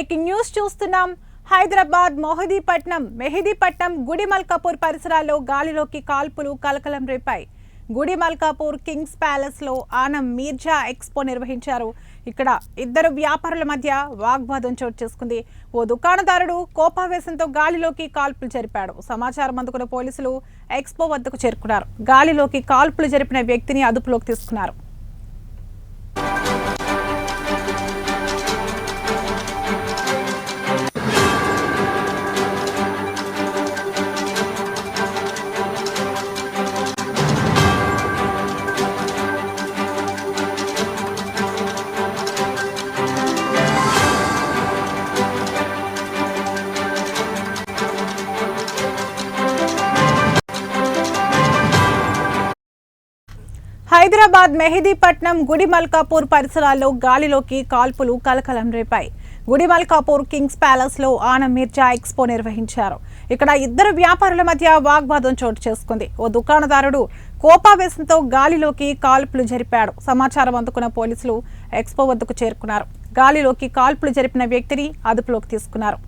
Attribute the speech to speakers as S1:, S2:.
S1: Breaking news చూస్తున్నాం. హైదరాబాద్ మెహదీపట్నం గుడిమల్కాపూర్ పరిసరాల్లో గాలిలోకి కాల్పులు కలకలం రేపాయి. గుడిమల్కాపూర్ కింగ్స్ ప్యాలెస్ లో ఆనం మీర్జా ఎక్స్పో నిర్వహించారు. ఇక్కడ ఇద్దరు వ్యాపారుల మధ్య వాగ్వాదం చోటు చేసుకుంది. ఓ దుకాణదారుడు కోపావేశంతో గాలిలోకి కాల్పులు జరిపాడు. సమాచారం అందుకున్న పోలీసులు ఎక్స్పో వద్దకు చేరుకున్నారు. గాలిలోకి కాల్పులు జరిపిన వ్యక్తిని అదుపులోకి తీసుకున్నారు. హైదరాబాద్ మెహదీపట్నం గుడిమల్కాపూర్ పరిసరాల్లో గాలిలోకి కాల్పులు కలకలం రేపాయి. గుడిమల్కాపూర్ కింగ్స్ ప్యాలెస్ లో ఆనం మీర్జా ఎక్స్పో నిర్వహించారు. ఇక్కడ ఇద్దరు వ్యాపారుల మధ్య వాగ్వాదం చోటు చేసుకుంది. ఓ దుకాణదారుడు కోపావేశంతో గాలిలోకి కాల్పులు జరిపాడు. సమాచారం అందుకున్న పోలీసులు ఎక్స్పో వద్దకు చేరుకున్నారు. గాలిలోకి కాల్పులు జరిపిన వ్యక్తిని అదుపులోకి తీసుకున్నారు.